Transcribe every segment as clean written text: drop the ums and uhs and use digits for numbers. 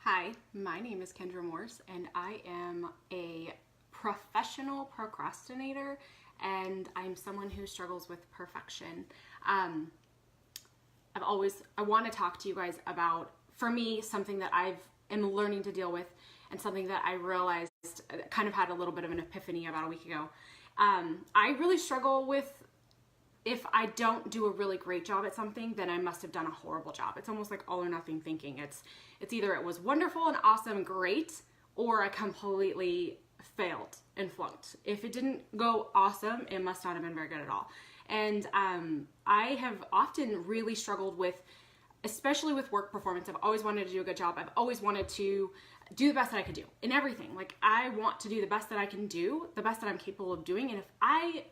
Hi, my name is Kindra Morse, and I am a professional procrastinator, and I'm someone who struggles with perfection. I want to talk to you guys about, for me, something that am learning to deal with, and something that I realized kind of had a little bit of an epiphany about a week ago. I really struggle with, if I don't do a really great job at something, then I must have done a horrible job. It's almost like all or nothing thinking. It's either it was wonderful and awesome and great, or I completely failed and flunked. If it didn't go awesome, it must not have been very good at all. And I have often really struggled with, especially with work performance. I've always wanted to do a good job. I've always wanted to do the best that I could do in everything. Like, I want to do the best that I can do, the best that I'm capable of doing. And if I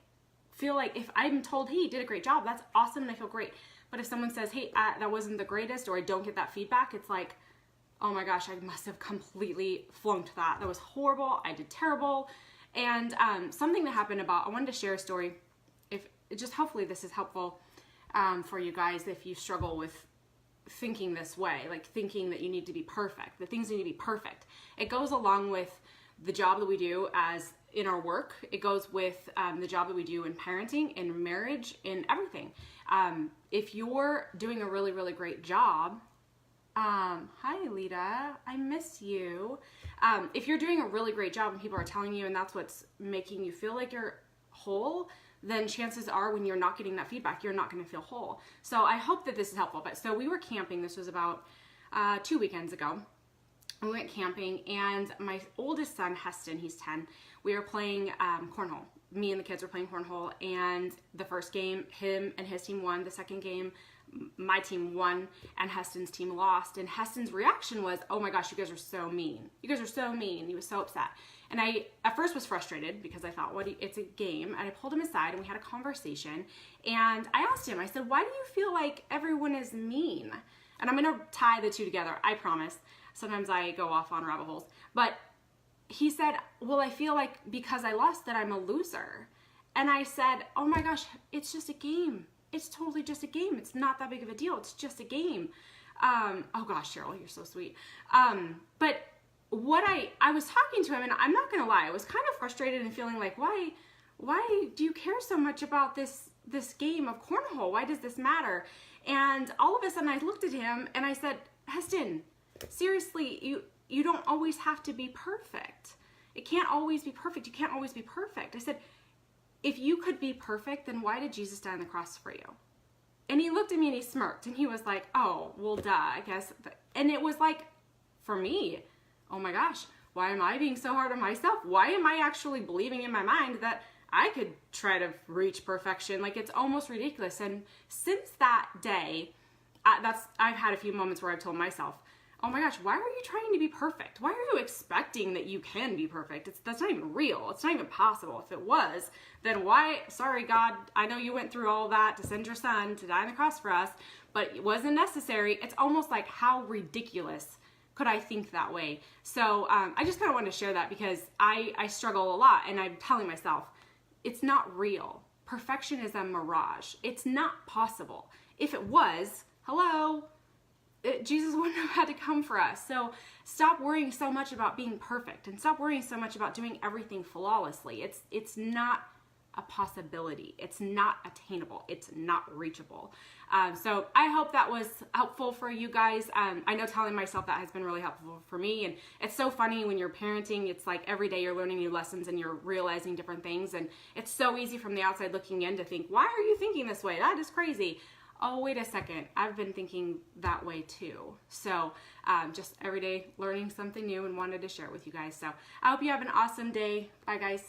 feel like, if I'm told, hey, you did a great job, that's awesome, and I feel great. But if someone says, hey, that wasn't the greatest, or I don't get that feedback, it's like, oh my gosh, I must have completely flunked that. That was horrible. I did terrible. And something that happened I wanted to share a story. Hopefully this is helpful for you guys if you struggle with thinking this way, like thinking that you need to be perfect, that things need to be perfect. It goes along with the job that we do as in our work. It goes with the job that we do in parenting, in marriage, in everything. If you're doing a really, really great job, hi Lita, I miss you. If you're doing a really great job and people are telling you, and that's what's making you feel like you're whole, then chances are when you're not getting that feedback, you're not going to feel whole. So I hope that this is helpful. But so we were camping. This was about 2 weekends ago. We went camping, and my oldest son, Heston, he's 10, we were playing cornhole. Me and the kids were playing cornhole, and the first game, him and his team won. The second game, my team won, and Heston's team lost. And Heston's reaction was, oh my gosh, you guys are so mean. You guys are so mean. He was so upset. And I, at first, was frustrated because I thought, it's a game. And I pulled him aside, and we had a conversation. And I asked him, I said, why do you feel like everyone is mean? And I'm going to tie the two together, I promise. Sometimes I go off on rabbit holes. But he said, well, I feel like because I lost that I'm a loser. And I said, oh my gosh, it's just a game. It's totally just a game. It's not that big of a deal. It's just a game. Oh gosh, Cheryl, you're so sweet. But what I was talking to him, and I'm not going to lie, I was kind of frustrated and feeling like, why do you care so much about this game of cornhole? Why does this matter? And all of a sudden I looked at him and I said, Heston, seriously, you don't always have to be perfect. It can't always be perfect. You can't always be perfect. I said, if you could be perfect, then why did Jesus die on the cross for you? And he looked at me and he smirked and he was like, oh, well, duh, I guess. And it was like, for me, oh my gosh, why am I being so hard on myself? Why am I actually believing in my mind that I could try to reach perfection? Like, it's almost ridiculous. And since that day, I've had a few moments where I've told myself, oh my gosh, why are you trying to be perfect? Why are you expecting that you can be perfect? That's not even real. It's not even possible. If it was, then why? Sorry, God, I know you went through all that to send your son to die on the cross for us, but it wasn't necessary. It's almost like, how ridiculous could I think that way? So I just kind of wanted to share that because I struggle a lot, and I'm telling myself, it's not real. Perfection is a mirage. It's not possible. If it was, hello, Jesus wouldn't have had to come for us. So stop worrying so much about being perfect, and stop worrying so much about doing everything flawlessly. It's not a possibility. It's not attainable. It's not reachable. So I hope that was helpful for you guys. I know telling myself that has been really helpful for me. And it's so funny when you're parenting, it's like every day you're learning new lessons and you're realizing different things. And it's so easy from the outside looking in to think, why are you thinking this way? That is crazy. Oh, wait a second, I've been thinking that way too. So just every day learning something new and wanted to share it with you guys. So I hope you have an awesome day. Bye guys.